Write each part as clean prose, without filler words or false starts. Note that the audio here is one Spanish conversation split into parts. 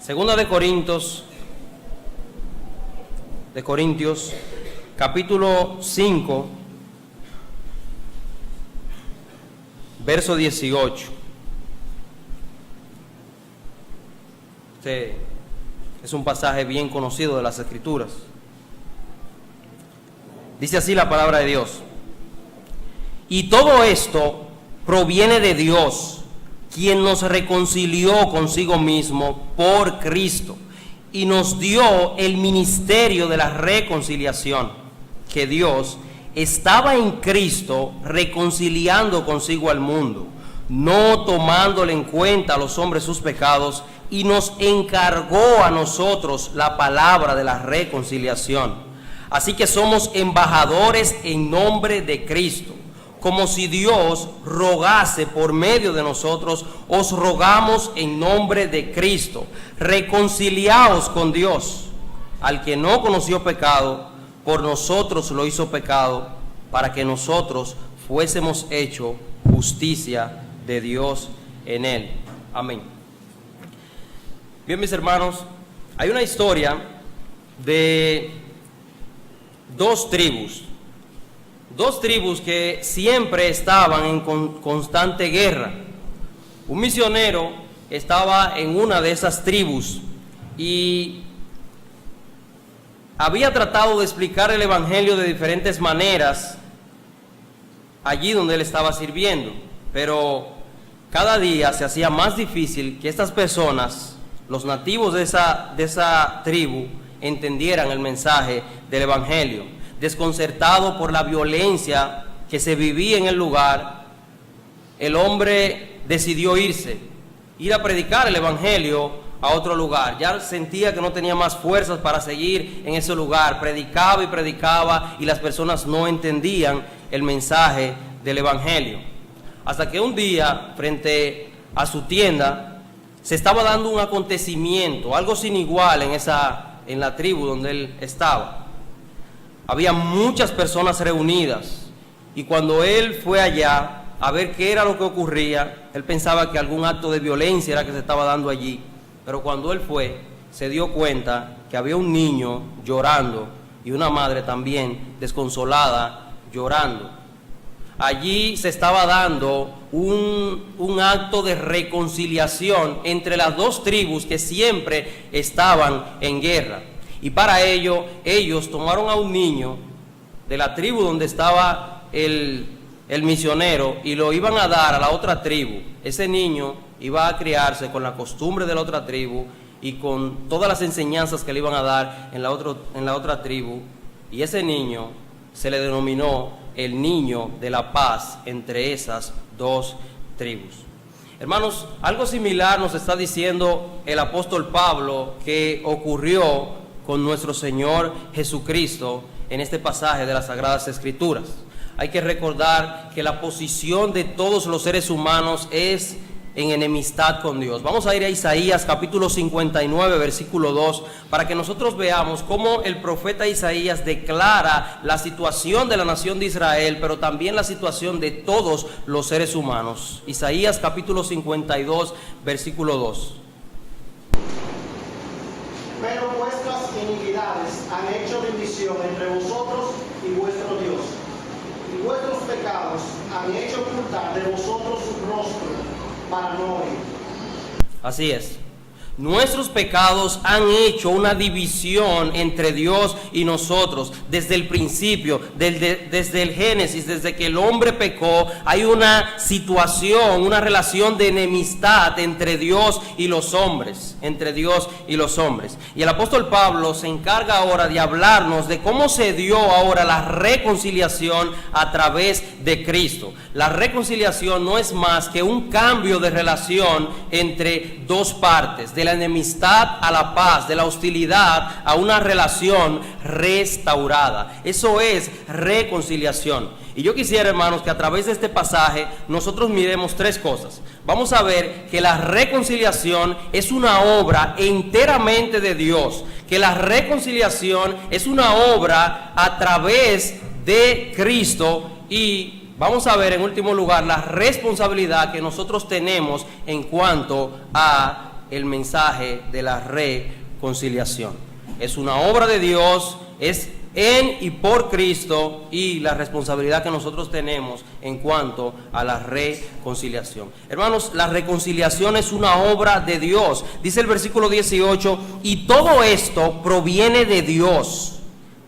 Segunda de Corintios, capítulo 5, verso 18. Este es un pasaje bien conocido de las Escrituras. Dice así la palabra de Dios: y todo esto proviene de Dios, quien nos reconcilió consigo mismo por Cristo y nos dio el ministerio de la reconciliación, que Dios estaba en Cristo reconciliando consigo al mundo, no tomándole en cuenta a los hombres sus pecados, y nos encargó a nosotros la palabra de la reconciliación. Así que somos embajadores en nombre de Cristo. Como si Dios rogase por medio de nosotros, os rogamos en nombre de Cristo: reconciliaos con Dios. Al que no conoció pecado, por nosotros lo hizo pecado, para que nosotros fuésemos hecho justicia de Dios en él. Amén. Bien, mis hermanos, hay una historia de dos tribus que siempre estaban en constante guerra. Un misionero estaba en una de esas tribus y había tratado de explicar el evangelio de diferentes maneras allí donde él estaba sirviendo, pero cada día se hacía más difícil que estas personas, los nativos de esa tribu, entendieran el mensaje del evangelio. Desconcertado por la violencia que se vivía en el lugar, el hombre decidió ir a predicar el evangelio a otro lugar. Ya sentía que no tenía más fuerzas para seguir en ese lugar. Predicaba y predicaba y las personas no entendían el mensaje del evangelio. Hasta que un día, frente a su tienda, se estaba dando un acontecimiento, algo sin igual en la tribu donde él estaba. Había muchas personas reunidas y cuando él fue allá a ver qué era lo que ocurría, él pensaba que algún acto de violencia era que se estaba dando allí. Pero cuando él fue, se dio cuenta que había un niño llorando y una madre también desconsolada llorando. Allí se estaba dando un acto de reconciliación entre las dos tribus que siempre estaban en guerra. Y para ello, ellos tomaron a un niño de la tribu donde estaba el misionero y lo iban a dar a la otra tribu. Ese niño iba a criarse con la costumbre de la otra tribu y con todas las enseñanzas que le iban a dar en la otra tribu. Y ese niño se le denominó el niño de la paz entre esas dos tribus. Hermanos, algo similar nos está diciendo el apóstol Pablo que ocurrió con nuestro Señor Jesucristo en este pasaje de las Sagradas Escrituras. Hay que recordar que la posición de todos los seres humanos es en enemistad con Dios. Vamos a ir a Isaías capítulo 59, versículo 2, para que nosotros veamos cómo el profeta Isaías declara la situación de la nación de Israel, pero también la situación de todos los seres humanos. Isaías capítulo 52, versículo 2. Pero vuestras iniquidades han hecho división entre vosotros y vuestro Dios, y vuestros pecados han hecho ocultar de vosotros su rostro para no oír. Así es. Nuestros pecados han hecho una división entre Dios y nosotros. Desde el principio, desde el Génesis, desde que el hombre pecó, hay una situación, una relación de enemistad entre Dios y los hombres. Entre Dios y los hombres. Y el apóstol Pablo se encarga ahora de hablarnos de cómo se dio ahora la reconciliación a través de Cristo. La reconciliación no es más que un cambio de relación entre dos partes, de la enemistad a la paz, de la hostilidad a una relación restaurada. Eso es reconciliación. Y yo quisiera, hermanos, que a través de este pasaje nosotros miremos tres cosas. Vamos a ver que la reconciliación es una obra enteramente de Dios, que la reconciliación es una obra a través de Cristo, y vamos a ver en último lugar la responsabilidad que nosotros tenemos en cuanto a el mensaje de la reconciliación. Es una obra de Dios, es en y por Cristo, y la responsabilidad que nosotros tenemos en cuanto a la reconciliación. Hermanos, la reconciliación es una obra de Dios. Dice el versículo 18, y todo esto proviene de Dios.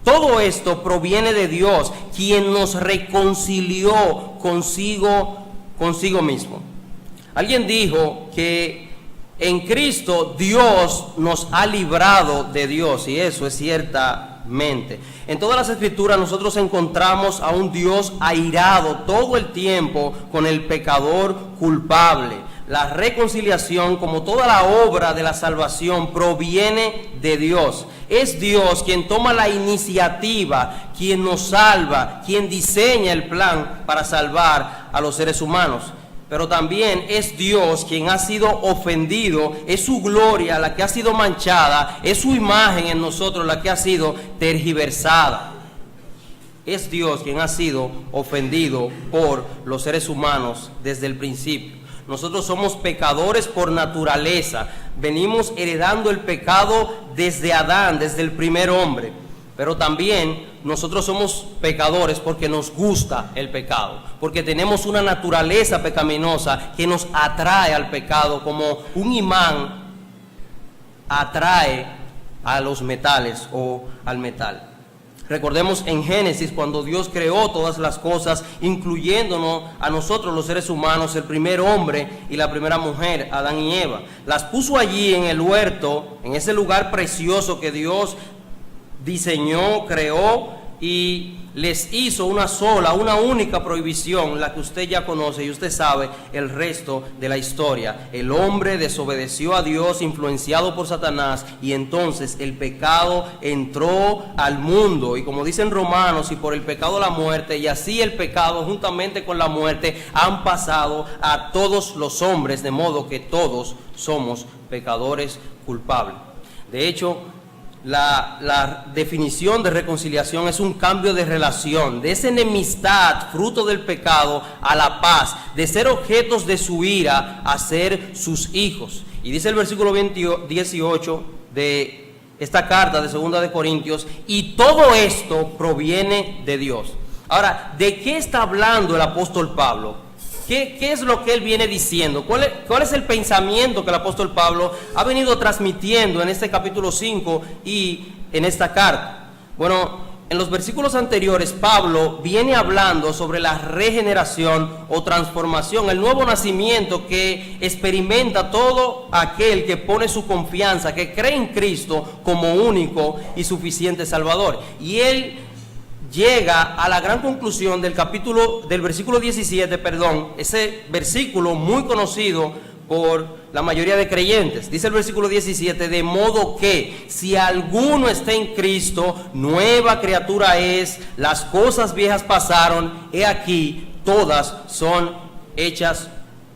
Todo esto proviene de Dios, quien nos reconcilió consigo mismo. Alguien dijo que en Cristo Dios nos ha librado de Dios, y eso es ciertamente. En todas las Escrituras nosotros encontramos a un Dios airado todo el tiempo con el pecador culpable. La reconciliación, como toda la obra de la salvación, proviene de Dios. Es Dios quien toma la iniciativa, quien nos salva, quien diseña el plan para salvar a los seres humanos. Pero también es Dios quien ha sido ofendido, es su gloria la que ha sido manchada, es su imagen en nosotros la que ha sido tergiversada. Es Dios quien ha sido ofendido por los seres humanos desde el principio. Nosotros somos pecadores por naturaleza, venimos heredando el pecado desde Adán, desde el primer hombre. Pero también nosotros somos pecadores porque nos gusta el pecado, porque tenemos una naturaleza pecaminosa que nos atrae al pecado, como un imán atrae a los metales o al metal. Recordemos en Génesis, cuando Dios creó todas las cosas, incluyéndonos a nosotros los seres humanos, el primer hombre y la primera mujer, Adán y Eva. Las puso allí en el huerto, en ese lugar precioso que Dios diseñó, creó, y les hizo una única prohibición, la que usted ya conoce y usted sabe el resto de la historia. El hombre desobedeció a Dios, influenciado por Satanás, y entonces el pecado entró al mundo, y como dicen Romanos, y por el pecado la muerte, y así el pecado juntamente con la muerte han pasado a todos los hombres, de modo que todos somos pecadores culpables. De hecho, la definición de reconciliación es un cambio de relación, de esa enemistad, fruto del pecado, a la paz, de ser objetos de su ira a ser sus hijos. Y dice el versículo 18 de esta carta de 2 de Corintios, y todo esto proviene de Dios. Ahora, ¿de qué está hablando el apóstol Pablo? ¿Qué es lo que él viene diciendo? ¿Cuál es el pensamiento que el apóstol Pablo ha venido transmitiendo en este capítulo 5 y en esta carta? Bueno, en los versículos anteriores Pablo viene hablando sobre la regeneración o transformación, el nuevo nacimiento que experimenta todo aquel que pone su confianza, que cree en Cristo como único y suficiente Salvador. Y él llega a la gran conclusión del versículo 17, ese versículo muy conocido por la mayoría de creyentes. Dice el versículo 17, de modo que si alguno está en Cristo, nueva criatura es, las cosas viejas pasaron, he aquí, todas son hechas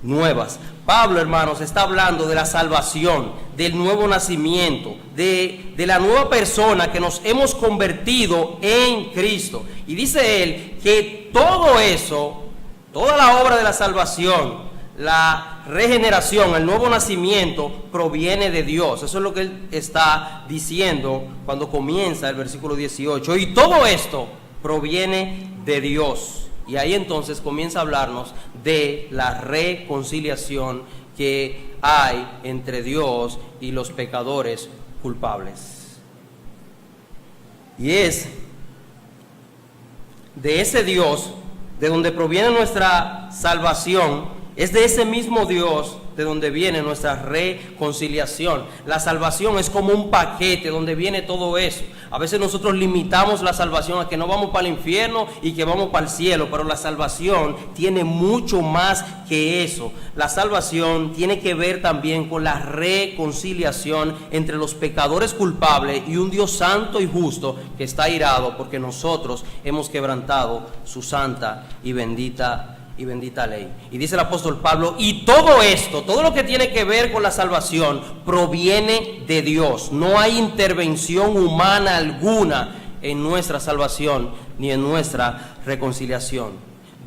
nuevas. Pablo, hermanos, está hablando de la salvación, del nuevo nacimiento, de la nueva persona que nos hemos convertido en Cristo. Y dice él que todo eso, toda la obra de la salvación, la regeneración, el nuevo nacimiento, proviene de Dios. Eso es lo que él está diciendo cuando comienza el versículo 18. Y todo esto proviene de Dios. Y ahí entonces comienza a hablarnos de la reconciliación que hay entre Dios y los pecadores culpables. Y es de ese Dios de donde proviene nuestra salvación, es de ese mismo Dios de donde viene nuestra reconciliación. La salvación es como un paquete donde viene todo eso. A veces nosotros limitamos la salvación a que no vamos para el infierno y que vamos para el cielo, pero la salvación tiene mucho más que eso. La salvación tiene que ver también con la reconciliación entre los pecadores culpables y un Dios santo y justo que está irado porque nosotros hemos quebrantado su santa y bendita ley. Y dice el apóstol Pablo, y todo esto, todo lo que tiene que ver con la salvación, proviene de Dios. No hay intervención humana alguna en nuestra salvación ni en nuestra reconciliación.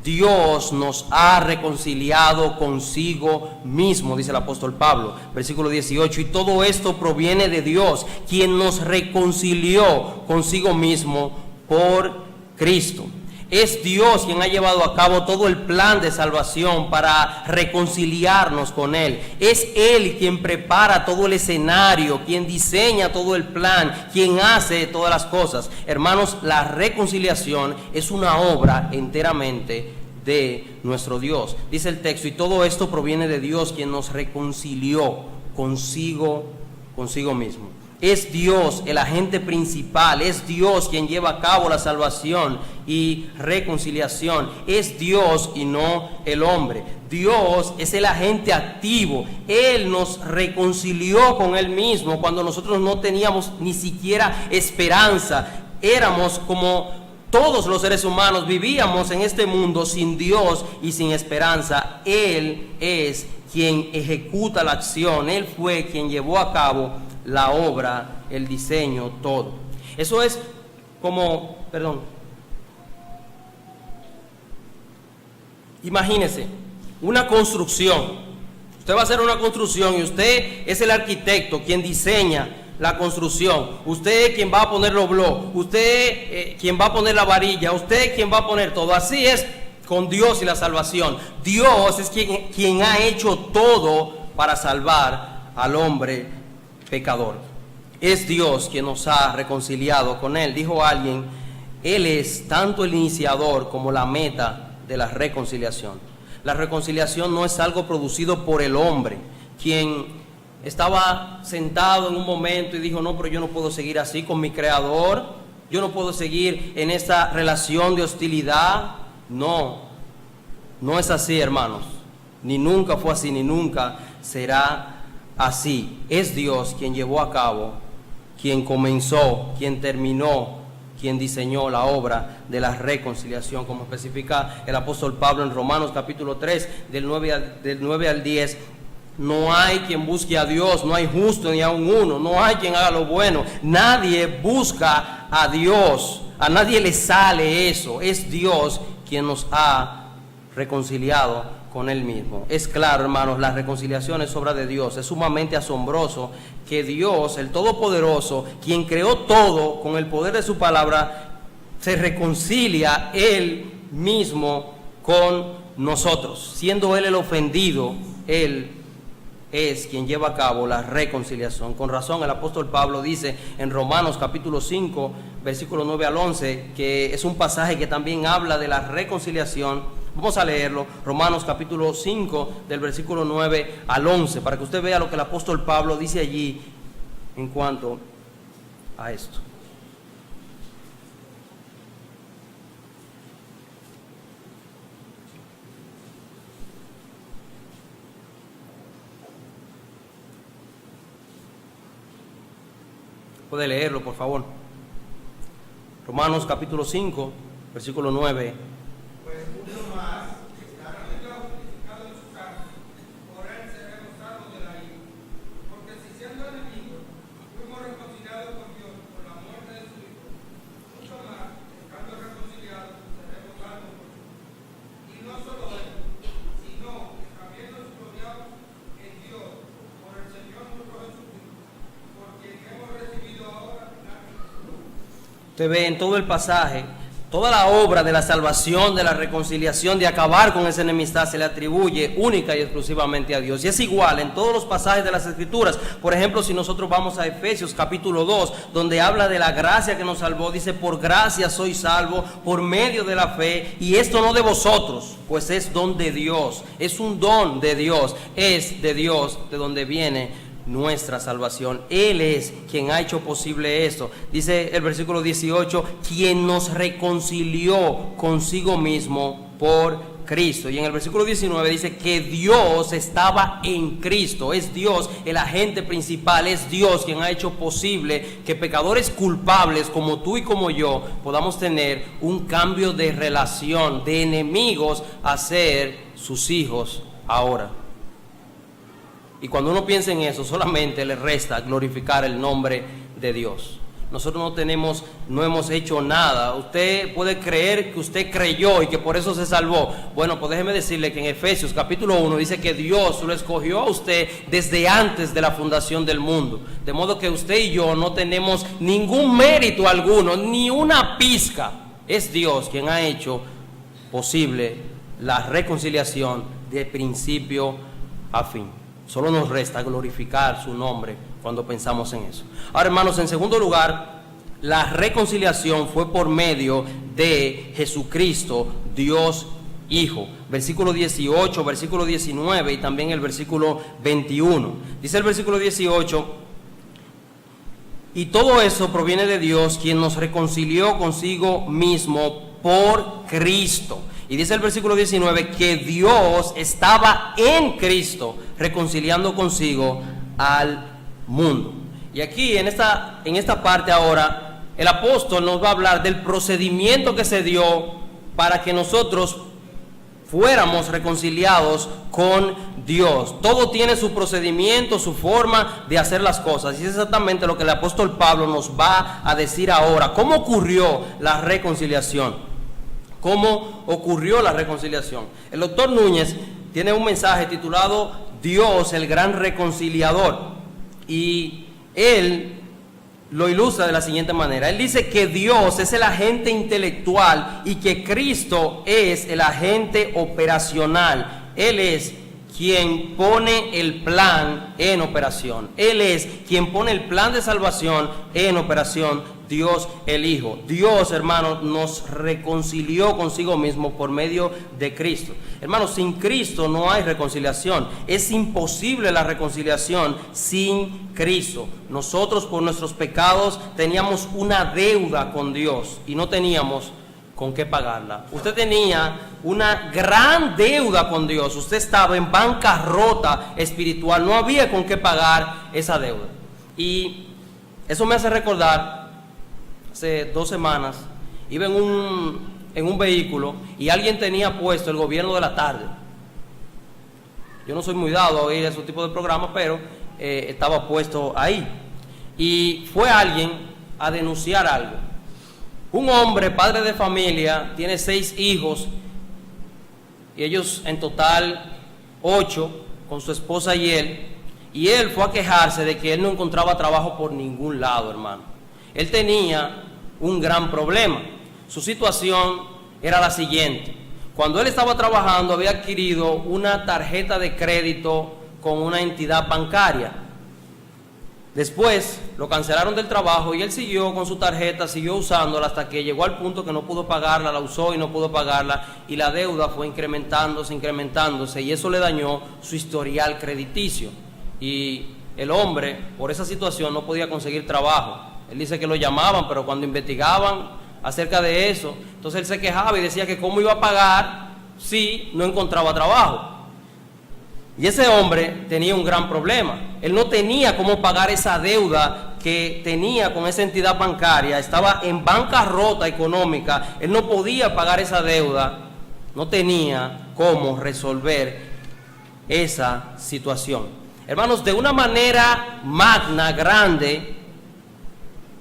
Dios nos ha reconciliado consigo mismo, dice el apóstol Pablo, versículo 18, y todo esto proviene de Dios, quien nos reconcilió consigo mismo por Cristo. Es Dios quien ha llevado a cabo todo el plan de salvación para reconciliarnos con Él. Es Él quien prepara todo el escenario, quien diseña todo el plan, quien hace todas las cosas. Hermanos, la reconciliación es una obra enteramente de nuestro Dios. Dice el texto, y todo esto proviene de Dios, quien nos reconcilió consigo mismo. Es Dios el agente principal, es Dios quien lleva a cabo la salvación y reconciliación. Es Dios y no el hombre. Dios es el agente activo. Él nos reconcilió con Él mismo cuando nosotros no teníamos ni siquiera esperanza. Éramos como todos los seres humanos, vivíamos en este mundo sin Dios y sin esperanza. Él es quien ejecuta la acción. Él fue quien llevó a cabo la obra, el diseño, todo. Eso es como, imagínese una construcción. Usted va a hacer una construcción y usted es el arquitecto quien diseña la construcción. Usted es quien va a poner los bloques, usted quien va a poner la varilla, usted quien va a poner todo. Así es con Dios y la salvación. Dios es quien ha hecho todo para salvar al hombre pecador. Es Dios quien nos ha reconciliado con Él. Dijo alguien, Él es tanto el iniciador como la meta de la reconciliación. La reconciliación no es algo producido por el hombre, quien estaba sentado en un momento y dijo, no, pero yo no puedo seguir así con mi Creador, yo no puedo seguir en esta relación de hostilidad. No es así, hermanos, ni nunca fue así, ni nunca será así. Es Dios quien llevó a cabo, quien comenzó, quien terminó, quien diseñó la obra de la reconciliación, como especifica el apóstol Pablo en Romanos capítulo 3, del 9 al 10. No hay quien busque a Dios, no hay justo ni aun uno, no hay quien haga lo bueno. Nadie busca a Dios, a nadie le sale eso. Es Dios quien nos ha reconciliado con Él mismo. Es claro, hermanos, la reconciliación es obra de Dios. Es sumamente asombroso que Dios, el Todopoderoso, quien creó todo con el poder de su palabra, se reconcilia Él mismo con nosotros. Siendo Él el ofendido, Él es quien lleva a cabo la reconciliación. Con razón el apóstol Pablo dice en Romanos capítulo 5, versículo 9 al 11, que es un pasaje que también habla de la reconciliación. Vamos a leerlo, Romanos capítulo 5, del versículo 9 al 11, para que usted vea lo que el apóstol Pablo dice allí en cuanto a esto. Puede leerlo, por favor. Romanos capítulo 5, versículo 9. Usted ve en todo el pasaje, toda la obra de la salvación, de la reconciliación, de acabar con esa enemistad, se le atribuye única y exclusivamente a Dios. Y es igual en todos los pasajes de las Escrituras. Por ejemplo, si nosotros vamos a Efesios capítulo 2, donde habla de la gracia que nos salvó, dice, por gracia soy salvo, por medio de la fe, y esto no de vosotros, pues es don de Dios, es un don de Dios, es de Dios de donde viene nuestra salvación. Él es quien ha hecho posible esto. Dice el versículo 18, quien nos reconcilió consigo mismo por Cristo. Y en el versículo 19 dice que Dios estaba en Cristo. Es Dios el agente principal, es Dios quien ha hecho posible que pecadores culpables como tú y como yo podamos tener un cambio de relación, de enemigos a ser sus hijos ahora. Y cuando uno piensa en eso, solamente le resta glorificar el nombre de Dios. nosotros no hemos hecho nada. Usted puede creer que usted creyó y que por eso se salvó. Bueno, pues déjeme decirle que en Efesios capítulo 1 dice que Dios lo escogió a usted desde antes de la fundación del mundo. De modo que usted y yo no tenemos ningún mérito alguno, ni una pizca. Es Dios quien ha hecho posible la reconciliación de principio a fin. Solo nos resta glorificar su nombre cuando pensamos en eso. Ahora, hermanos, en segundo lugar, la reconciliación fue por medio de Jesucristo, Dios Hijo. Versículo 18, versículo 19 y también el versículo 21. Dice el versículo 18: y todo eso proviene de Dios, quien nos reconcilió consigo mismo por Cristo. Y dice el versículo 19 que Dios estaba en Cristo reconciliando consigo al mundo. Y aquí en esta parte ahora el apóstol nos va a hablar del procedimiento que se dio para que nosotros fuéramos reconciliados con Dios. Todo tiene su procedimiento, su forma de hacer las cosas. Y es exactamente lo que el apóstol Pablo nos va a decir ahora. ¿Cómo ocurrió la reconciliación? ¿Cómo ocurrió la reconciliación? El doctor Núñez tiene un mensaje titulado Dios, el gran reconciliador. Y él lo ilustra de la siguiente manera. Él dice que Dios es el agente intelectual y que Cristo es el agente operacional. Él es quien pone el plan en operación. Él es quien pone el plan de salvación en operación. Dios el Hijo. Dios, hermanos, nos reconcilió consigo mismo por medio de Cristo. Hermanos, sin Cristo no hay reconciliación. Es imposible la reconciliación sin Cristo. Nosotros por nuestros pecados teníamos una deuda con Dios y no teníamos con qué pagarla. Usted tenía una gran deuda con Dios. Usted estaba en bancarrota espiritual. No había con qué pagar esa deuda. Y eso me hace recordar, hace 2 semanas, iba en un vehículo y alguien tenía puesto el gobierno de la tarde. Yo no soy muy dado a oír ese tipo de programas, pero estaba puesto ahí. Y fue alguien a denunciar algo. Un hombre, padre de familia, tiene 6 hijos, y ellos en total 8, con su esposa y él fue a quejarse de que él no encontraba trabajo por ningún lado, hermano. Él tenía un gran problema. Su situación era la siguiente: cuando él estaba trabajando había adquirido una tarjeta de crédito con una entidad bancaria. Después lo cancelaron del trabajo y él siguió con su tarjeta, siguió usándola hasta que llegó al punto que no pudo pagarla, la usó y no pudo pagarla, y la deuda fue incrementándose, y eso le dañó su historial crediticio. Y el hombre, por esa situación, no podía conseguir trabajo. Él dice que lo llamaban, pero cuando investigaban acerca de eso, entonces él se quejaba y decía que cómo iba a pagar si no encontraba trabajo. Y ese hombre tenía un gran problema. Él no tenía cómo pagar esa deuda que tenía con esa entidad bancaria. Estaba en bancarrota económica. Él no podía pagar esa deuda. No tenía cómo resolver esa situación. Hermanos, de una manera magna, grande,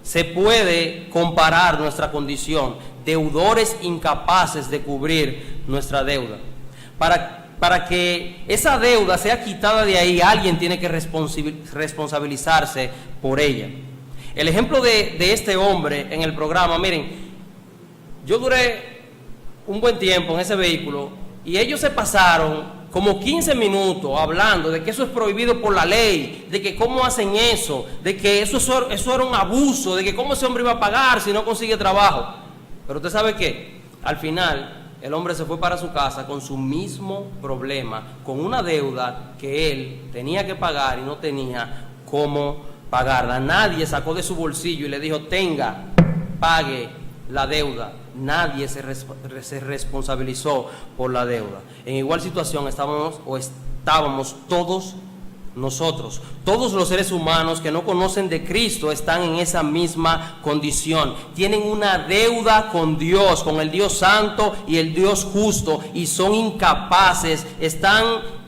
se puede comparar nuestra condición. Deudores incapaces de cubrir nuestra deuda. Para que esa deuda sea quitada de ahí, alguien tiene que responsabilizarse por ella. El ejemplo de este hombre en el programa, miren, yo duré un buen tiempo en ese vehículo y ellos se pasaron como 15 minutos hablando de que eso es prohibido por la ley, de que cómo hacen eso, de que eso era un abuso, de que cómo ese hombre iba a pagar si no consigue trabajo. Pero usted sabe qué, al final el hombre se fue para su casa con su mismo problema, con una deuda que él tenía que pagar y no tenía cómo pagarla. Nadie sacó de su bolsillo y le dijo: tenga, pague la deuda. Nadie se responsabilizó por la deuda. En igual situación estábamos todos nosotros. Todos los seres humanos que no conocen de Cristo están en esa misma condición. Tienen una deuda con Dios, con el Dios Santo y el Dios Justo, y son incapaces,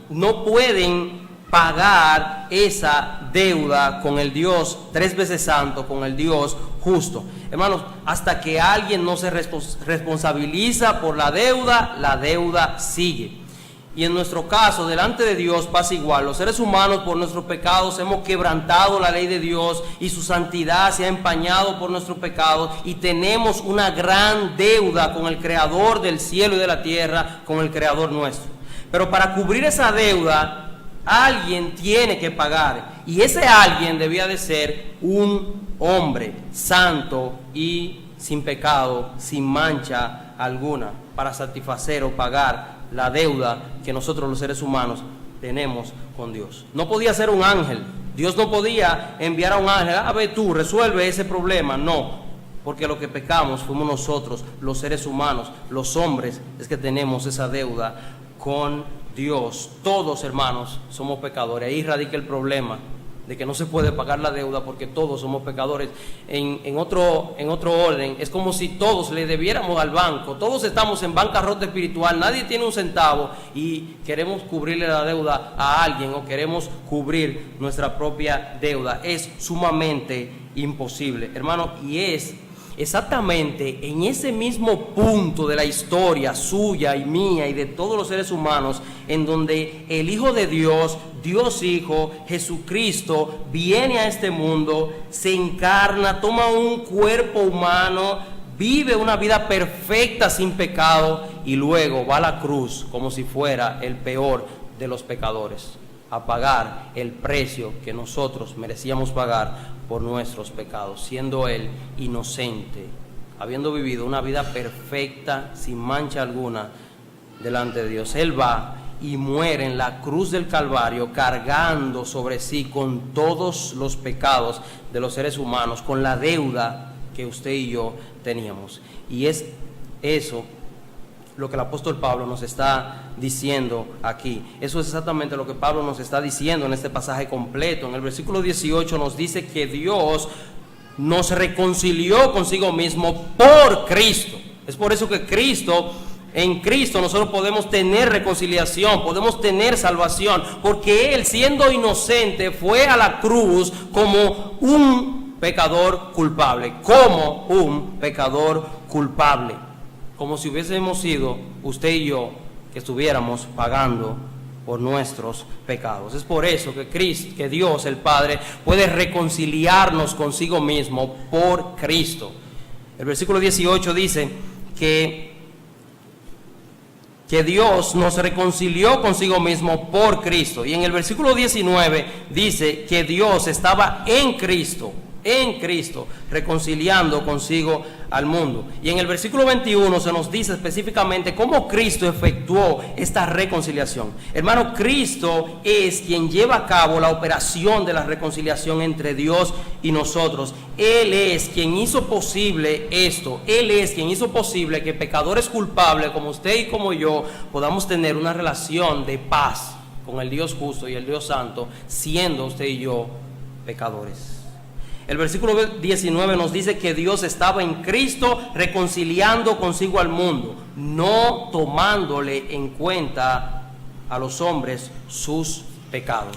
no pueden pagar esa deuda con el Dios 3 veces santo, con el Dios justo. Hermanos, hasta que alguien no se responsabiliza por la deuda sigue. Y en nuestro caso, delante de Dios pasa igual. Los seres humanos, por nuestros pecados, hemos quebrantado la ley de Dios y su santidad se ha empañado por nuestros pecados, y tenemos una gran deuda con el Creador del cielo y de la tierra, con el Creador nuestro. Pero para cubrir esa deuda, alguien tiene que pagar, y ese alguien debía de ser un hombre santo y sin pecado, sin mancha alguna, para satisfacer o pagar la deuda que nosotros los seres humanos tenemos con Dios. No podía ser un ángel. Dios no podía enviar a un ángel: a ver, tú resuelve ese problema. No, porque lo que pecamos fuimos nosotros, los seres humanos, los hombres, es que tenemos esa deuda con Dios. Todos, hermanos, somos pecadores. Ahí radica el problema de que no se puede pagar la deuda, porque todos somos pecadores. En otro orden, es como si todos le debiéramos al banco. Todos estamos en bancarrota espiritual, nadie tiene un centavo, y queremos cubrirle la deuda a alguien, o queremos cubrir nuestra propia deuda. Es sumamente imposible, hermano, y es exactamente en ese mismo punto de la historia suya y mía y de todos los seres humanos, en donde el Hijo de Dios, Dios Hijo, Jesucristo, viene a este mundo, se encarna, toma un cuerpo humano, vive una vida perfecta sin pecado, y luego va a la cruz como si fuera el peor de los pecadores, a pagar el precio que nosotros merecíamos pagar por nuestros pecados, siendo Él inocente, habiendo vivido una vida perfecta, sin mancha alguna delante de Dios. Él va y muere en la cruz del Calvario, cargando sobre sí con todos los pecados de los seres humanos, con la deuda que usted y yo teníamos. Y es eso lo que el apóstol Pablo nos está diciendo aquí. Eso es exactamente lo que Pablo nos está diciendo en este pasaje completo. En el versículo 18 nos dice que Dios nos reconcilió consigo mismo por Cristo. Es por eso que en Cristo nosotros podemos tener reconciliación, podemos tener salvación, porque Él, siendo inocente, fue a la cruz como un pecador culpable, como si hubiésemos sido usted y yo, que estuviéramos pagando por nuestros pecados. Es por eso que Dios el Padre puede reconciliarnos consigo mismo por Cristo. El versículo 18 dice que Dios nos reconcilió consigo mismo por Cristo. Y en el versículo 19 dice que Dios estaba en Cristo, reconciliando consigo al mundo. Y en el versículo 21 se nos dice específicamente cómo Cristo efectuó esta reconciliación. Hermano, Cristo es quien lleva a cabo la operación de la reconciliación entre Dios y nosotros. Él es quien hizo posible esto. Él es quien hizo posible que pecadores culpables como usted y como yo podamos tener una relación de paz con el Dios justo y el Dios santo, siendo usted y yo pecadores. El versículo 19 nos dice que Dios estaba en Cristo reconciliando consigo al mundo, no tomándole en cuenta a los hombres sus pecados.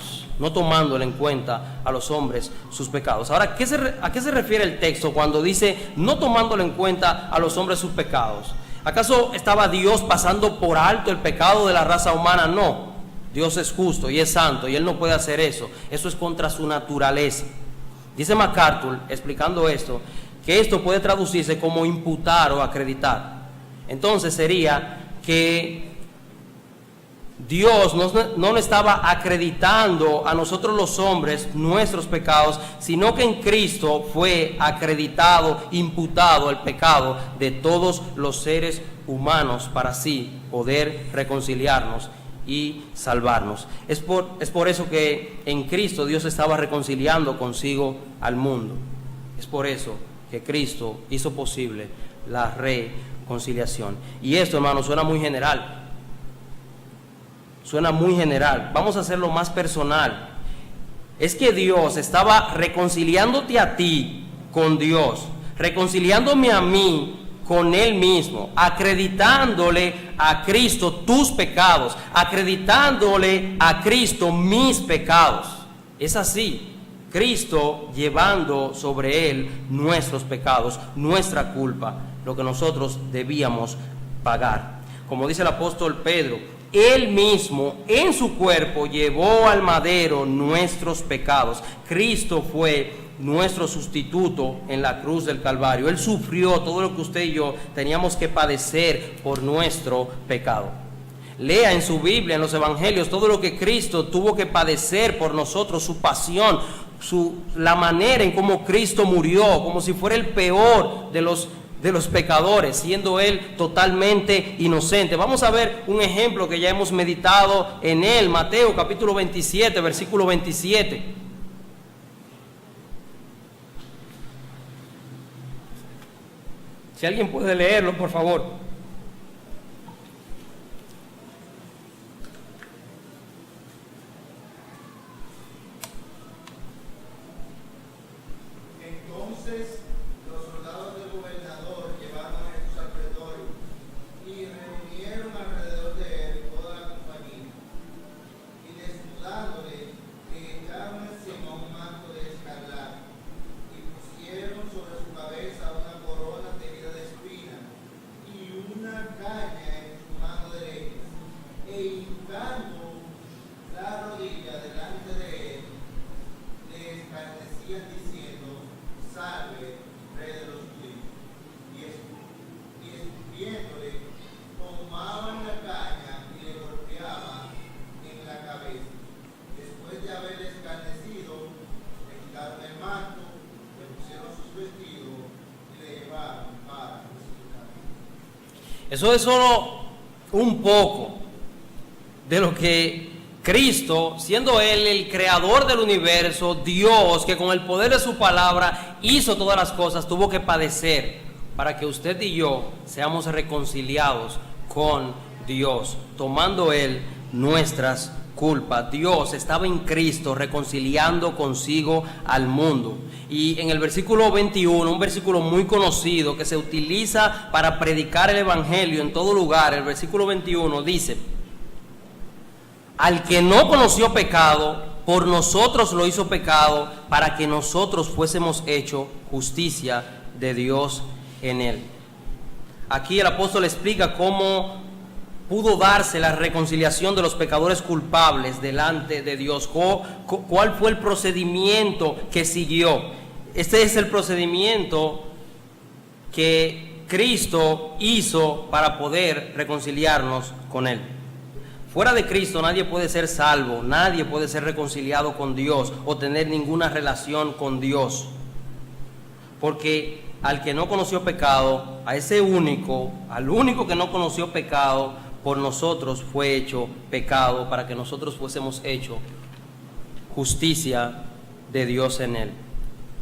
Ahora, ¿a qué se refiere el texto cuando dice no tomándole en cuenta a los hombres sus pecados? ¿Acaso estaba Dios pasando por alto el pecado de la raza humana? No. Dios es justo y es santo y Él no puede hacer eso. Eso es contra su naturaleza. Dice MacArthur, explicando esto, que esto puede traducirse como imputar o acreditar. Entonces sería que Dios no estaba acreditando a nosotros los hombres nuestros pecados, sino que en Cristo fue acreditado, imputado el pecado de todos los seres humanos, para así poder reconciliarnos y salvarnos. Es por eso que en Cristo Dios estaba reconciliando consigo al mundo. Es por eso que Cristo hizo posible la reconciliación. Y esto, hermano, suena muy general. Vamos a hacerlo más personal. Es que Dios estaba reconciliándote a ti con Dios, reconciliándome a mí con Él mismo, acreditándole a Cristo tus pecados, acreditándole a Cristo mis pecados. Es así. Cristo llevando sobre Él nuestros pecados, nuestra culpa, lo que nosotros debíamos pagar. Como dice el apóstol Pedro, Él mismo en su cuerpo llevó al madero nuestros pecados. Cristo fue nuestro sustituto en la cruz del Calvario. Él sufrió todo lo que usted y yo teníamos que padecer por nuestro pecado. Lea en su Biblia, en los evangelios, todo lo que Cristo tuvo que padecer por nosotros, su pasión, la manera en cómo Cristo murió, como si fuera el peor de los pecadores, siendo Él totalmente inocente. Vamos a ver un ejemplo que ya hemos meditado en él, Mateo capítulo 27, versículo 27. Si alguien puede leerlo, por favor. Entonces los soldados del gobernador llevaron a Jesús al pretorio y reunieron alrededor de él toda la compañía. Y desnudándole, le echaron encima un manto de escarlata y pusieron sobre su cabeza una corona teñida de espinas y una caña en su mano derecha. E hincando la rodilla delante de él, le escarnecían diciendo: Salve, Rey de los judíos. Y escupiéndole, tomaban la caña y le golpeaban en la cabeza. Después de haberle escarnecido, le quitaron el manto, le pusieron sus vestidos y le llevaron para crucificarlo. Eso es solo un poco de lo que Cristo, siendo Él el creador del universo, Dios, que con el poder de su palabra hizo todas las cosas, tuvo que padecer para que usted y yo seamos reconciliados con Dios, tomando Él nuestras culpas. Dios estaba en Cristo reconciliando consigo al mundo. Y en el versículo 21, un versículo muy conocido que se utiliza para predicar el evangelio en todo lugar, el versículo 21 dice: al que no conoció pecado, por nosotros lo hizo pecado, para que nosotros fuésemos hechos justicia de Dios en él. Aquí el apóstol explica cómo pudo darse la reconciliación de los pecadores culpables delante de Dios. ¿Cuál fue el procedimiento que siguió? Este es el procedimiento que Cristo hizo para poder reconciliarnos con Él. Fuera de Cristo nadie puede ser salvo, nadie puede ser reconciliado con Dios o tener ninguna relación con Dios. Porque al que no conoció pecado, al único que no conoció pecado, por nosotros fue hecho pecado, para que nosotros fuésemos hechos justicia de Dios en él.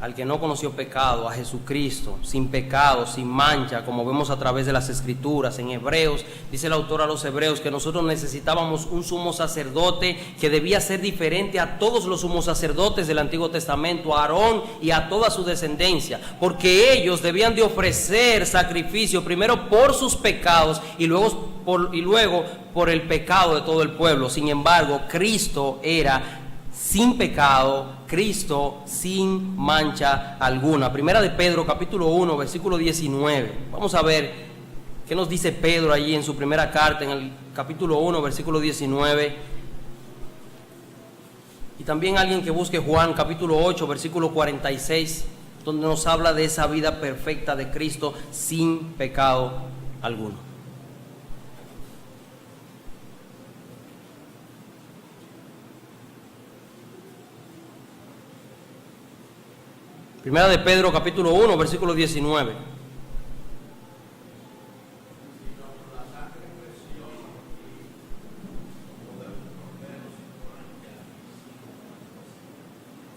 Al que no conoció pecado, a Jesucristo, sin pecado, sin mancha, como vemos a través de las Escrituras. En Hebreos, dice el autor a los Hebreos que nosotros necesitábamos un sumo sacerdote que debía ser diferente a todos los sumos sacerdotes del Antiguo Testamento, a Aarón y a toda su descendencia, porque ellos debían de ofrecer sacrificio primero por sus pecados y luego por el pecado de todo el pueblo. Sin embargo, Cristo era sin pecado, Cristo sin mancha alguna. Primera de Pedro capítulo 1 versículo 19. Vamos a ver qué nos dice Pedro allí en su primera carta, en el capítulo 1 versículo 19. Y también alguien que busque Juan capítulo 8 versículo 46, donde nos habla de esa vida perfecta de Cristo sin pecado alguno. Primera de Pedro capítulo 1 versículo 19.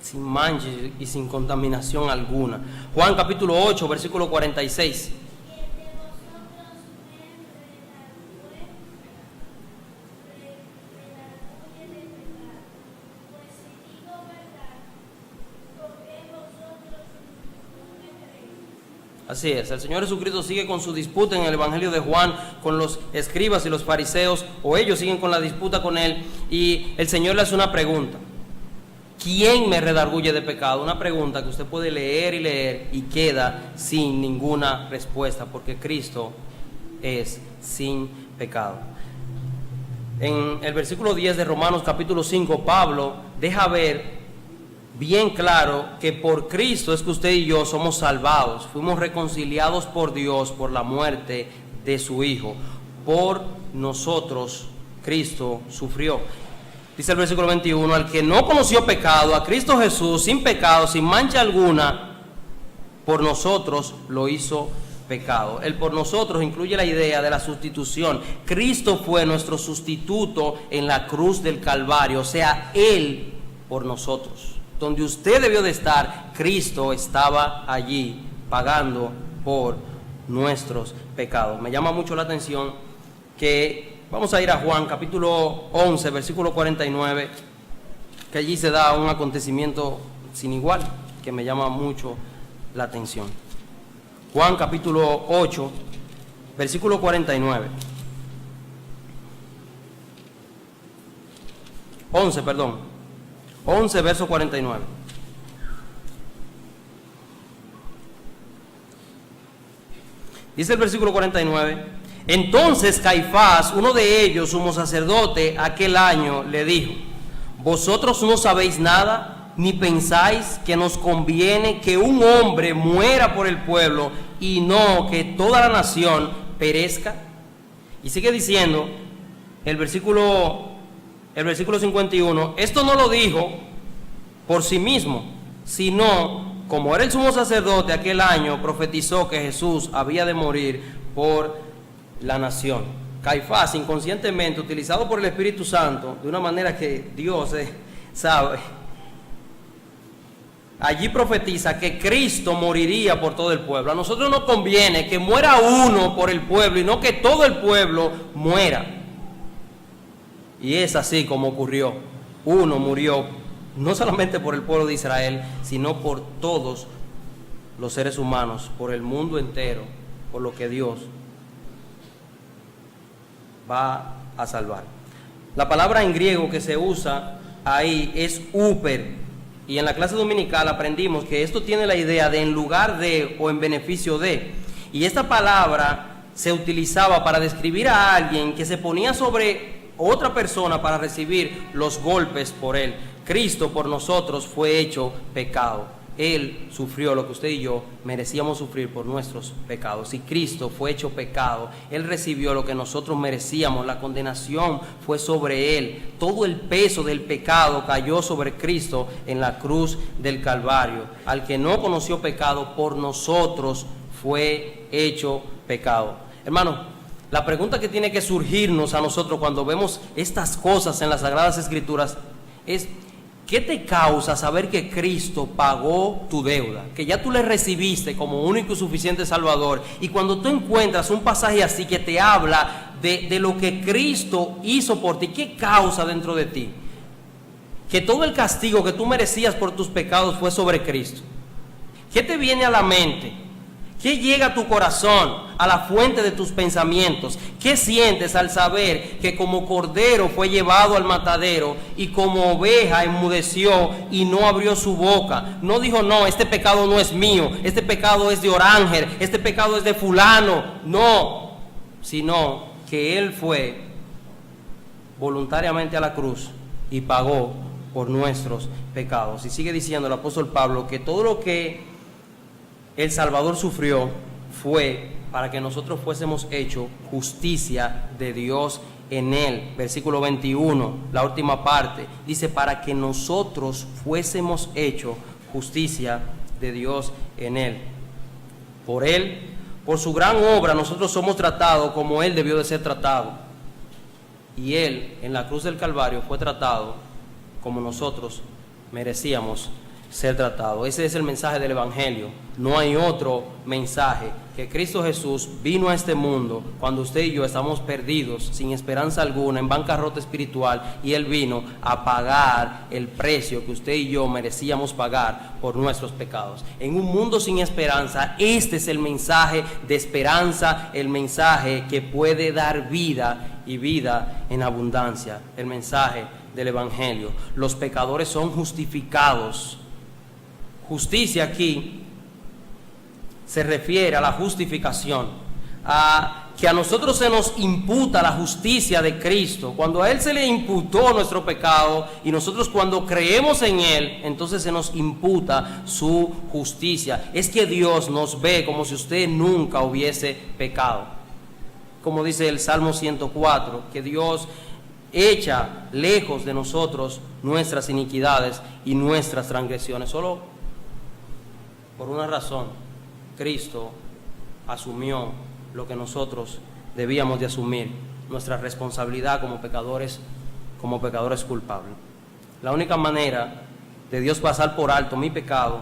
Sin mancha y sin contaminación alguna. Juan capítulo 8 versículo 46. Así es, el Señor Jesucristo sigue con su disputa en el Evangelio de Juan con los escribas y los fariseos, o ellos siguen con la disputa con Él, y el Señor le hace una pregunta. ¿quién me redarguye de pecado? Una pregunta que usted puede leer y leer y queda sin ninguna respuesta, porque Cristo es sin pecado. En el versículo 10 de Romanos capítulo 5, Pablo deja ver bien claro que por Cristo es que usted y yo somos salvados, fuimos reconciliados por Dios por la muerte de su Hijo. Por nosotros Cristo sufrió. Dice el versículo 21, al que no conoció pecado, a Cristo Jesús, sin pecado, sin mancha alguna, por nosotros lo hizo pecado. El por nosotros incluye la idea de la sustitución. Cristo fue nuestro sustituto en la cruz del Calvario, o sea, Él por nosotros. Donde usted debió de estar, Cristo estaba allí pagando por nuestros pecados. Me llama mucho la atención que vamos a ir a Juan capítulo 11, versículo 49, que allí se da un acontecimiento sin igual que me llama mucho la atención. Juan capítulo 8, versículo 49. 11, verso 49. Dice el versículo 49, entonces Caifás, uno de ellos, sumo sacerdote, aquel año le dijo, vosotros no sabéis nada, ni pensáis que nos conviene que un hombre muera por el pueblo y no que toda la nación perezca. Y sigue diciendo el versículo 51, esto no lo dijo por sí mismo, sino como era el sumo sacerdote aquel año, profetizó que Jesús había de morir por la nación. Caifás, inconscientemente, utilizado por el Espíritu Santo, de una manera que Dios sabe, allí profetiza que Cristo moriría por todo el pueblo. A nosotros nos conviene que muera uno por el pueblo y no que todo el pueblo muera. Y es así como ocurrió. Uno murió no solamente por el pueblo de Israel, sino por todos los seres humanos, por el mundo entero, por lo que Dios va a salvar. La palabra en griego que se usa ahí es huper, y en la clase dominical aprendimos que esto tiene la idea de en lugar de o en beneficio de, y esta palabra se utilizaba para describir a alguien que se ponía sobre otra persona para recibir los golpes por él. Cristo por nosotros fue hecho pecado. Él sufrió lo que usted y yo merecíamos sufrir por nuestros pecados. Y Cristo fue hecho pecado. Él recibió lo que nosotros merecíamos. La condenación fue sobre Él. Todo el peso del pecado cayó sobre Cristo en la cruz del Calvario. Al que no conoció pecado, por nosotros fue hecho pecado. Hermano, la pregunta que tiene que surgirnos a nosotros cuando vemos estas cosas en las Sagradas Escrituras es: ¿qué te causa saber que Cristo pagó tu deuda? Que ya tú le recibiste como único y suficiente Salvador. Y cuando tú encuentras un pasaje así que te habla de lo que Cristo hizo por ti, ¿qué causa dentro de ti? Que todo el castigo que tú merecías por tus pecados fue sobre Cristo. ¿Qué te viene a la mente? ¿Qué llega a tu corazón, a la fuente de tus pensamientos? ¿Qué sientes al saber que como cordero fue llevado al matadero y como oveja enmudeció y no abrió su boca? No dijo, no, este pecado no es mío, este pecado es de Oránger, este pecado es de fulano. No, sino que Él fue voluntariamente a la cruz y pagó por nuestros pecados. Y sigue diciendo el apóstol Pablo que todo lo que el Salvador sufrió fue para que nosotros fuésemos hechos justicia de Dios en Él. Versículo 21, la última parte, dice para que nosotros fuésemos hechos justicia de Dios en Él. Por Él, por su gran obra, nosotros somos tratados como Él debió de ser tratado. Y Él, en la cruz del Calvario, fue tratado como nosotros merecíamos ser tratado. Ese es el mensaje del Evangelio. No hay otro mensaje, que Cristo Jesús vino a este mundo cuando usted y yo estamos perdidos, sin esperanza alguna, en bancarrota espiritual, y Él vino a pagar el precio que usted y yo merecíamos pagar por nuestros pecados. En un mundo sin esperanza, este es el mensaje de esperanza, el mensaje que puede dar vida y vida en abundancia, el mensaje del Evangelio. Los pecadores son justificados. Justicia aquí se refiere a la justificación, a que a nosotros se nos imputa la justicia de Cristo. Cuando a Él se le imputó nuestro pecado y nosotros cuando creemos en Él, entonces se nos imputa su justicia. Es que Dios nos ve como si usted nunca hubiese pecado. Como dice el Salmo 104, que Dios echa lejos de nosotros nuestras iniquidades y nuestras transgresiones. Solo por una razón, Cristo asumió lo que nosotros debíamos de asumir, nuestra responsabilidad como pecadores culpables. La única manera de Dios pasar por alto mi pecado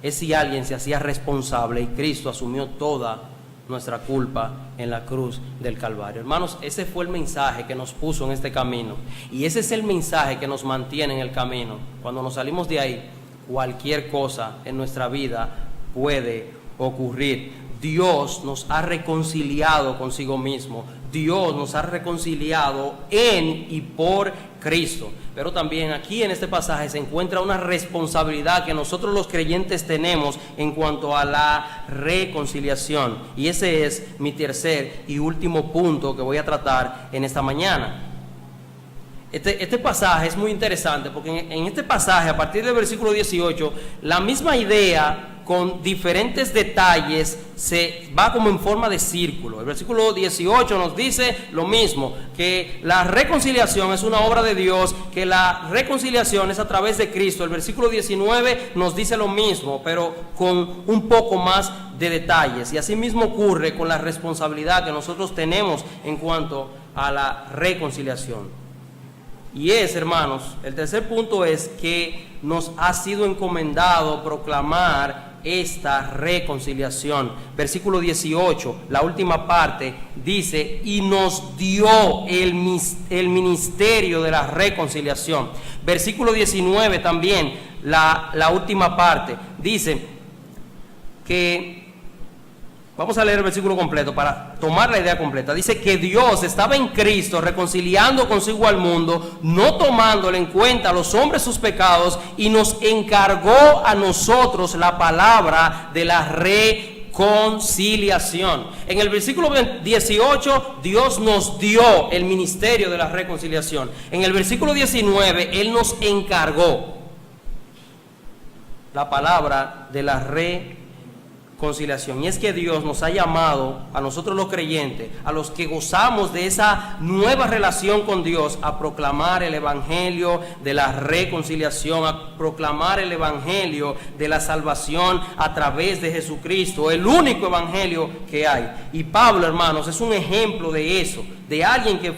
es si alguien se hacía responsable y Cristo asumió toda nuestra culpa en la cruz del Calvario. Hermanos, ese fue el mensaje que nos puso en este camino y ese es el mensaje que nos mantiene en el camino. Cuando nos salimos de ahí, cualquier cosa en nuestra vida puede ocurrir. Dios nos ha reconciliado consigo mismo. Dios nos ha reconciliado en y por Cristo. Pero también aquí en este pasaje se encuentra una responsabilidad que nosotros los creyentes tenemos en cuanto a la reconciliación. Y ese es mi tercer y último punto que voy a tratar en esta mañana. Este pasaje es muy interesante porque en este pasaje, a partir del versículo 18, la misma idea con diferentes detalles se va como en forma de círculo. El versículo 18 nos dice lo mismo, que la reconciliación es una obra de Dios, que la reconciliación es a través de Cristo. El versículo 19 nos dice lo mismo, pero con un poco más de detalles. Y así mismo ocurre con la responsabilidad que nosotros tenemos en cuanto a la reconciliación. Y hermanos, el tercer punto es que nos ha sido encomendado proclamar esta reconciliación. Versículo 18, la última parte, dice: y nos dio el ministerio de la reconciliación. Versículo 19 también, la última parte, dice que... Vamos a leer el versículo completo para tomar la idea completa. Dice que Dios estaba en Cristo reconciliando consigo al mundo, no tomándole en cuenta a los hombres sus pecados, y nos encargó a nosotros la palabra de la reconciliación. En el versículo 18, Dios nos dio el ministerio de la reconciliación. En el versículo 19, Él nos encargó la palabra de la reconciliación. Y es que Dios nos ha llamado a nosotros los creyentes, a los que gozamos de esa nueva relación con Dios, a proclamar el evangelio de la reconciliación, a proclamar el evangelio de la salvación a través de Jesucristo, el único evangelio que hay. Y Pablo, hermanos, es un ejemplo de eso, de alguien que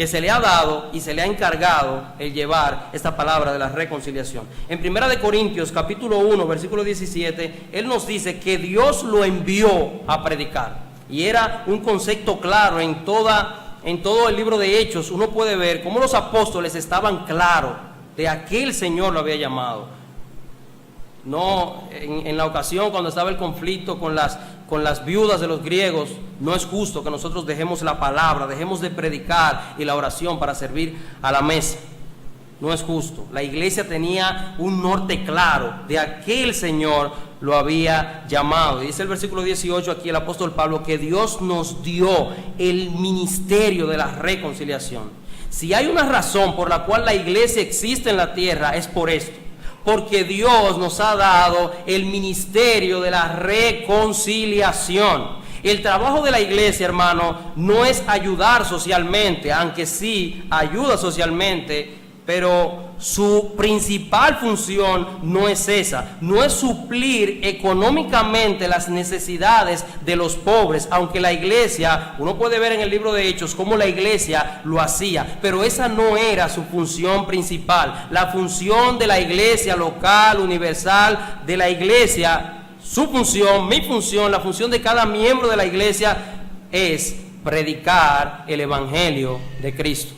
se le ha dado y se le ha encargado el llevar esta palabra de la reconciliación. En 1 de Corintios capítulo 1 versículo 17, él nos dice que Dios lo envió a predicar. Y era un concepto claro en todo el libro de Hechos. Uno puede ver cómo los apóstoles estaban claros de a qué el Señor lo había llamado. No, en la ocasión cuando estaba el conflicto con las viudas de los griegos, no es justo que nosotros dejemos la palabra, dejemos de predicar y la oración para servir a la mesa. No es justo. La iglesia tenía un norte claro de a qué el Señor lo había llamado. Y dice el versículo 18 aquí el apóstol Pablo que Dios nos dio el ministerio de la reconciliación. Si hay una razón por la cual la iglesia existe en la tierra, es por esto. Porque Dios nos ha dado el ministerio de la reconciliación. El trabajo de la iglesia, hermano, no es ayudar socialmente, aunque sí ayuda socialmente, pero su principal función no es esa, no es suplir económicamente las necesidades de los pobres, aunque la iglesia, uno puede ver en el libro de Hechos cómo la iglesia lo hacía, pero esa no era su función principal. La función de la iglesia local, universal, de la iglesia, su función, mi función, la función de cada miembro de la iglesia es predicar el evangelio de Cristo.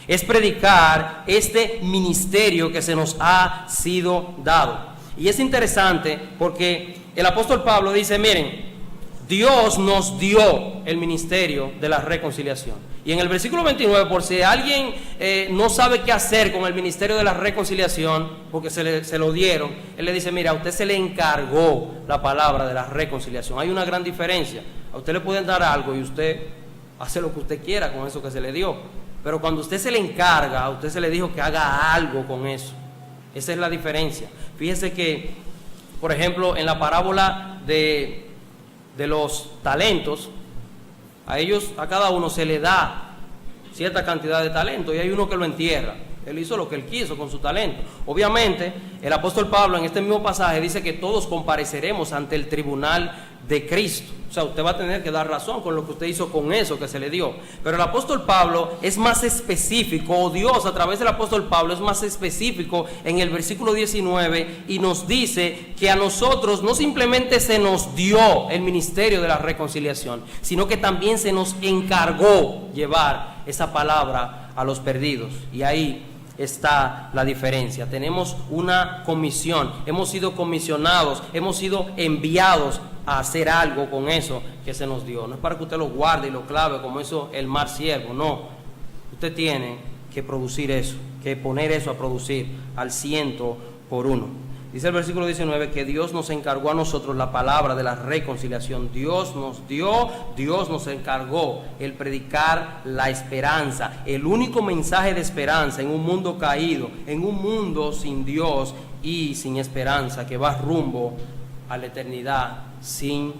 Es predicar este ministerio que se nos ha sido dado. Y es interesante porque el apóstol Pablo dice, miren, Dios nos dio el ministerio de la reconciliación. Y en el versículo 29, por si alguien no sabe qué hacer con el ministerio de la reconciliación, porque se lo dieron, él le dice, mira, a usted se le encargó la palabra de la reconciliación. Hay una gran diferencia. A usted le pueden dar algo y usted hace lo que usted quiera con eso que se le dio. Pero cuando usted se le encarga, a usted se le dijo que haga algo con eso. Esa es la diferencia. Fíjese que, por ejemplo, en la parábola de los talentos, a cada uno se le da cierta cantidad de talento y hay uno que lo entierra. Él hizo lo que él quiso con su talento. Obviamente, el apóstol Pablo en este mismo pasaje dice que todos compareceremos ante el tribunal de Cristo. O sea, usted va a tener que dar razón con lo que usted hizo con eso que se le dio. Pero el apóstol Pablo es más específico, o Dios a través del apóstol Pablo es más específico en el versículo 19 y nos dice que a nosotros no simplemente se nos dio el ministerio de la reconciliación, sino que también se nos encargó llevar esa palabra a los perdidos. Y ahí está la diferencia. Tenemos una comisión, hemos sido comisionados, hemos sido enviados a hacer algo con eso que se nos dio. No es para que usted lo guarde y lo clave como hizo el mar siervo, no. Usted tiene que producir eso, que poner eso a producir al 100%. Dice el versículo 19 que Dios nos encargó a nosotros la palabra de la reconciliación. Dios nos dio, Dios nos encargó el predicar la esperanza, el único mensaje de esperanza en un mundo caído, en un mundo sin Dios y sin esperanza, que va rumbo a la eternidad sin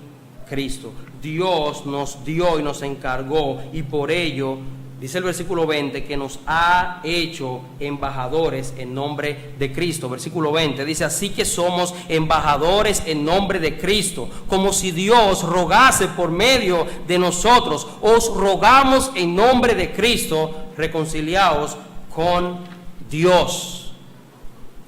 Cristo. Dios nos dio y nos encargó, y por ello dice el versículo 20 que nos ha hecho embajadores en nombre de Cristo. Versículo 20 dice, así que somos embajadores en nombre de Cristo, como si Dios rogase por medio de nosotros. Os rogamos en nombre de Cristo, reconciliaos con Dios.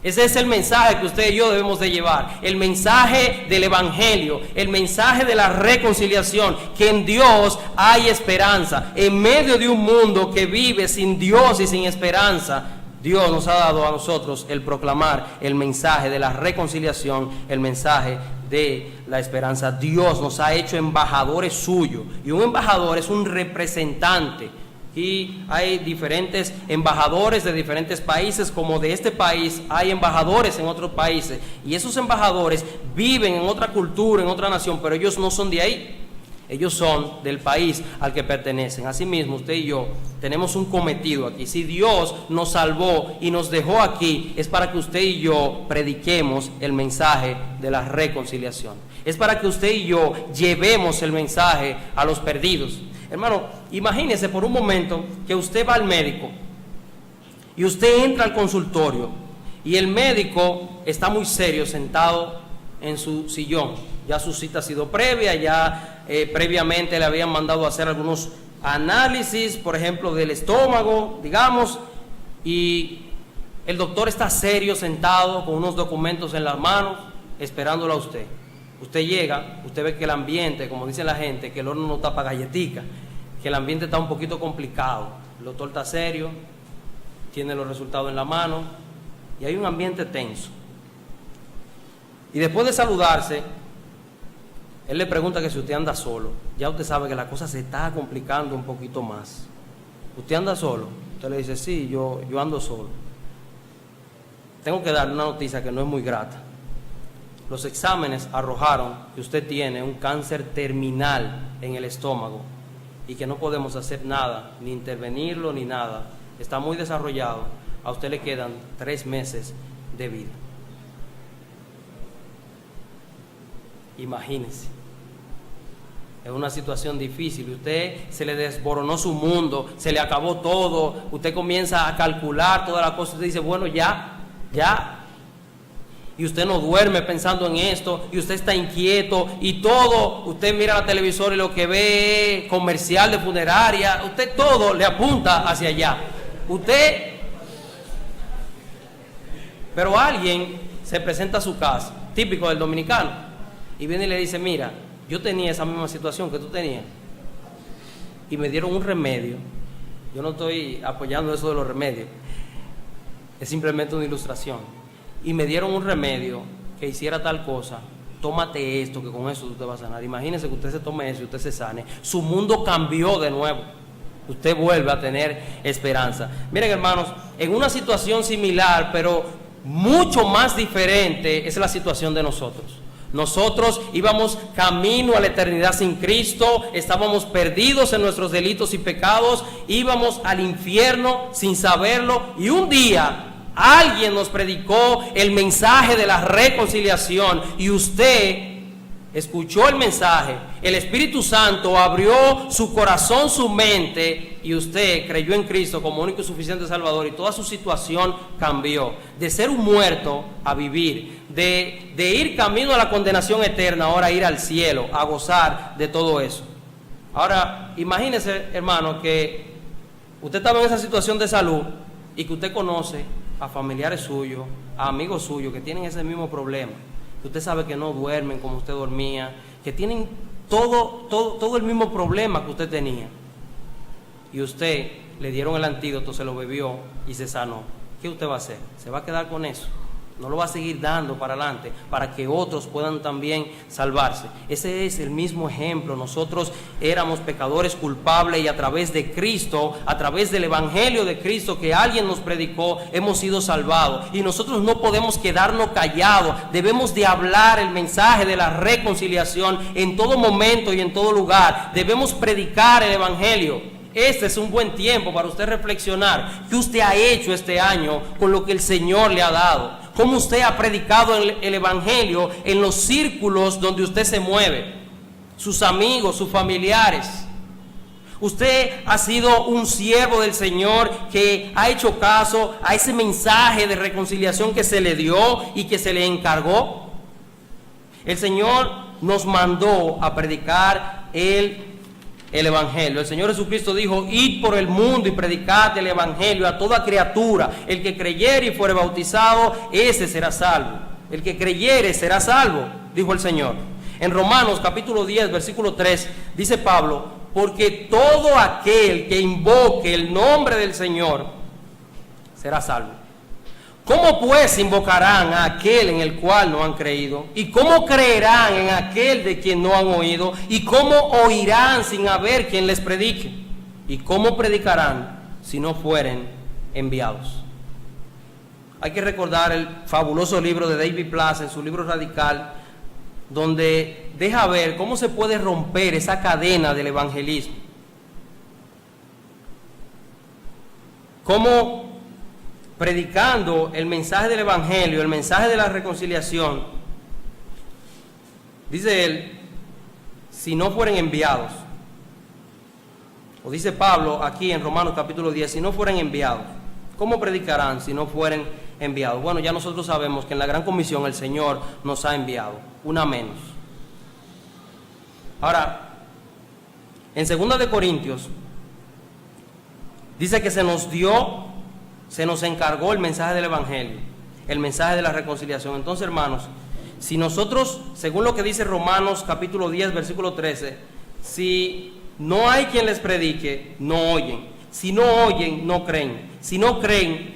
Ese es el mensaje que usted y yo debemos de llevar, el mensaje del evangelio, el mensaje de la reconciliación, que en Dios hay esperanza. En medio de un mundo que vive sin Dios y sin esperanza, Dios nos ha dado a nosotros el proclamar el mensaje de la reconciliación, el mensaje de la esperanza. Dios nos ha hecho embajadores suyos, y un embajador es un representante. Y hay diferentes embajadores de diferentes países, como de este país hay embajadores en otros países, y esos embajadores viven en otra cultura, en otra nación, pero ellos no son de ahí, ellos son del país al que pertenecen. Asimismo, usted y yo tenemos un cometido aquí. Si Dios nos salvó y nos dejó aquí, es para que usted y yo prediquemos el mensaje de la reconciliación, es para que usted y yo llevemos el mensaje a los perdidos. Hermano, imagínese por un momento que usted va al médico y usted entra al consultorio y el médico está muy serio sentado en su sillón. Ya su cita ha sido previa, ya previamente le habían mandado a hacer algunos análisis, por ejemplo, del estómago, digamos, y el doctor está serio sentado con unos documentos en las manos esperándolo a usted. Usted llega, usted ve que el ambiente, como dice la gente, que el horno no tapa galletica, que el ambiente está un poquito complicado. El doctor está serio, tiene los resultados en la mano y hay un ambiente tenso. Y después de saludarse, él le pregunta que si usted anda solo. Ya usted sabe que la cosa se está complicando un poquito más. ¿Usted anda solo? Usted le dice, sí, yo ando solo. Tengo que darle una noticia que no es muy grata. Los exámenes arrojaron que usted tiene un cáncer terminal en el estómago y que no podemos hacer nada, ni intervenirlo ni nada. Está muy desarrollado. A usted le quedan 3 meses de vida. Imagínense. Es una situación difícil. Usted se le desboronó su mundo, se le acabó todo. Usted comienza a calcular todas las cosas. Usted dice, bueno, ya. Y usted no duerme pensando en esto, y usted está inquieto, y todo, usted mira la televisor y lo que ve comercial de funeraria, usted todo le apunta hacia allá. Pero alguien se presenta a su casa, típico del dominicano, y viene y le dice, mira, yo tenía esa misma situación que tú tenías, y me dieron un remedio. Yo no estoy apoyando eso de los remedios, es simplemente una ilustración. Y me dieron un remedio que hiciera tal cosa, tómate esto, que con eso tú te vas a sanar. Imagínese que usted se tome eso y usted se sane. Su mundo cambió de nuevo. usted vuelve a tener esperanza. Miren, hermanos, en una situación similar, pero mucho más diferente, es la situación de nosotros. Nosotros íbamos camino a la eternidad sin Cristo, estábamos perdidos en nuestros delitos y pecados, íbamos al infierno sin saberlo, y un día alguien nos predicó el mensaje de la reconciliación y usted escuchó el mensaje, el Espíritu Santo abrió su corazón, su mente, y usted creyó en Cristo como único y suficiente Salvador, y toda su situación cambió. De ser un muerto a vivir, de ir camino a la condenación eterna, ahora ir al cielo, a gozar de todo eso. Ahora, imagínese, hermano, que usted estaba en esa situación de salud y que usted conoce a familiares suyos, a amigos suyos que tienen ese mismo problema. Usted sabe que no duermen como usted dormía, que tienen todo el mismo problema que usted tenía. Y usted le dieron el antídoto, se lo bebió y se sanó. ¿Qué usted va a hacer? ¿Se va a quedar con eso? No lo va a seguir dando para adelante para que otros puedan también salvarse. Ese es el mismo ejemplo. Nosotros éramos pecadores culpables y a través de Cristo, a través del Evangelio de Cristo que alguien nos predicó, hemos sido salvados. Y nosotros no podemos quedarnos callados. Debemos de hablar el mensaje de la reconciliación en todo momento y en todo lugar. Debemos predicar el Evangelio. Este es un buen tiempo para usted reflexionar qué usted ha hecho este año con lo que el Señor le ha dado. Cómo usted ha predicado el Evangelio en los círculos donde usted se mueve, sus amigos, sus familiares. Usted ha sido un siervo del Señor que ha hecho caso a ese mensaje de reconciliación que se le dio y que se le encargó. El Señor nos mandó a predicar el Evangelio. El Señor Jesucristo dijo: id por el mundo y predicad el Evangelio a toda criatura. El que creyere y fuere bautizado, ese será salvo. El que creyere será salvo, dijo el Señor. En Romanos capítulo 10, versículo 3, dice Pablo: porque todo aquel que invoque el nombre del Señor será salvo. ¿Cómo pues invocarán a aquel en el cual no han creído? ¿Y cómo creerán en aquel de quien no han oído? ¿Y cómo oirán sin haber quien les predique? ¿Y cómo predicarán si no fueren enviados? Hay que recordar el fabuloso libro de David Platt en su libro Radical, donde deja ver cómo se puede romper esa cadena del evangelismo. Cómo predicando el mensaje del Evangelio, el mensaje de la reconciliación, dice él, si no fueren enviados. O dice Pablo aquí en Romanos capítulo 10, si no fueren enviados. ¿Cómo predicarán si no fueren enviados? Bueno, ya nosotros sabemos que en la gran comisión el Señor nos ha enviado, una menos. Ahora, en 2 de Corintios, dice que se nos encargó el mensaje del Evangelio, el mensaje de la reconciliación. Entonces, hermanos, si nosotros, según lo que dice Romanos capítulo 10, versículo 13, si no hay quien les predique, no oyen. Si no oyen, no creen. Si no creen,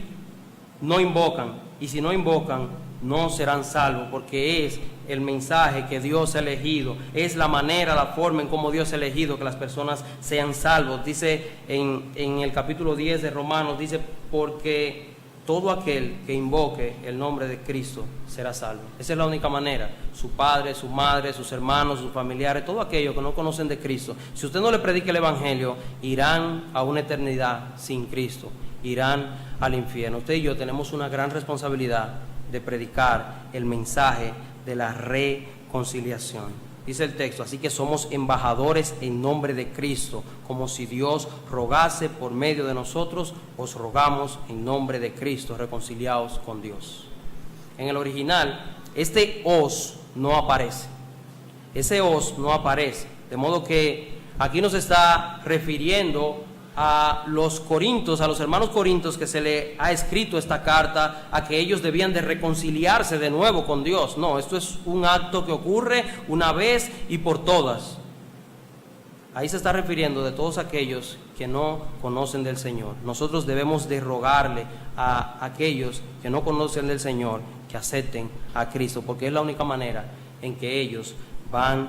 no invocan. Y si no invocan, no serán salvos, porque es el mensaje que Dios ha elegido, es la manera, la forma en cómo Dios ha elegido que las personas sean salvos. Dice en el capítulo 10 de Romanos, dice, porque todo aquel que invoque el nombre de Cristo será salvo. Esa es la única manera. Su padre, su madre, sus hermanos, sus familiares, todo aquello que no conocen de Cristo, si usted no le predica el Evangelio, irán a una eternidad sin Cristo, irán al infierno. Usted y yo tenemos una gran responsabilidad de predicar el mensaje de la reconciliación. Dice el texto, así que somos embajadores en nombre de Cristo, como si Dios rogase por medio de nosotros, os rogamos en nombre de Cristo, reconciliaos con Dios. En el original, este os no aparece. Ese os no aparece. De modo que aquí nos está refiriendo a los corintios, a los hermanos corintios que se le ha escrito esta carta, a que ellos debían de reconciliarse de nuevo con Dios. No, esto es un acto que ocurre una vez y por todas. Ahí se está refiriendo de todos aquellos que no conocen del Señor. Nosotros debemos de rogarle a aquellos que no conocen del Señor que acepten a Cristo, porque es la única manera en que ellos van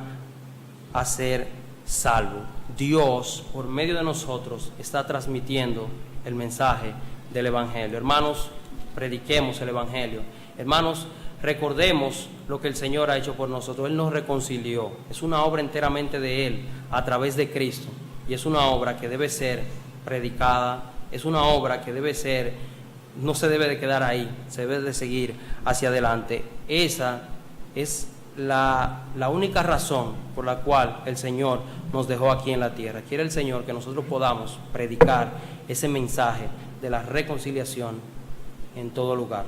a ser salvo. Dios, por medio de nosotros, está transmitiendo el mensaje del Evangelio. Hermanos, prediquemos el Evangelio. Hermanos, recordemos lo que el Señor ha hecho por nosotros. Él nos reconcilió. Es una obra enteramente de Él, a través de Cristo. Y es una obra que debe ser predicada. Es una obra que debe ser, no se debe de quedar ahí, se debe de seguir hacia adelante. Esa es la única razón por la cual el Señor nos dejó aquí en la tierra. Quiere el Señor que nosotros podamos predicar ese mensaje de la reconciliación en todo lugar.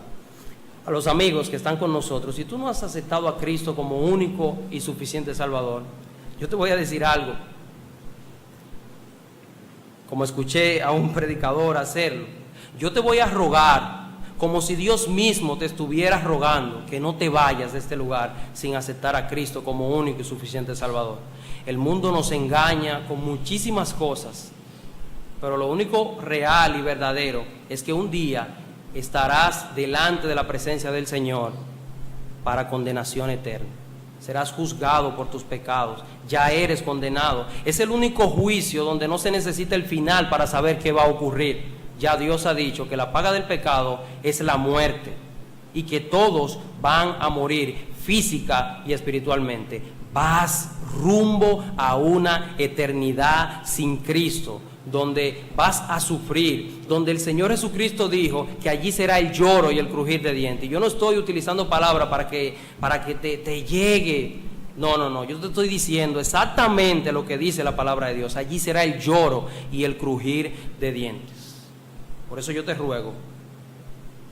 A los amigos que están con nosotros, si tú no has aceptado a Cristo como único y suficiente Salvador, yo te voy a decir algo. Como escuché a un predicador hacerlo, yo te voy a rogar, como si Dios mismo te estuviera rogando, que no te vayas de este lugar sin aceptar a Cristo como único y suficiente Salvador. El mundo nos engaña con muchísimas cosas, pero lo único real y verdadero es que un día estarás delante de la presencia del Señor para condenación eterna. Serás juzgado por tus pecados, ya eres condenado. Es el único juicio donde no se necesita el final para saber qué va a ocurrir. Ya Dios ha dicho que la paga del pecado es la muerte y que todos van a morir física y espiritualmente. Vas rumbo a una eternidad sin Cristo, donde vas a sufrir, donde el Señor Jesucristo dijo que allí será el lloro y el crujir de dientes. Yo no estoy utilizando palabras para que te llegue. No, yo te estoy diciendo exactamente lo que dice la palabra de Dios. Allí será el lloro y el crujir de dientes. Por eso yo te ruego,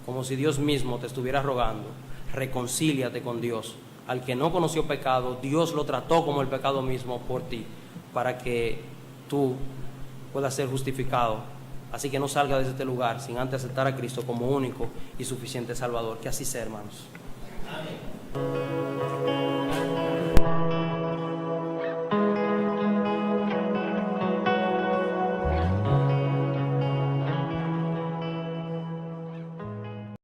como si Dios mismo te estuviera rogando, reconcíliate con Dios. Al que no conoció pecado, Dios lo trató como el pecado mismo por ti, para que tú pueda ser justificado. Así que no salga de este lugar sin antes aceptar a Cristo como único y suficiente Salvador. Que así sea, hermanos. Amén.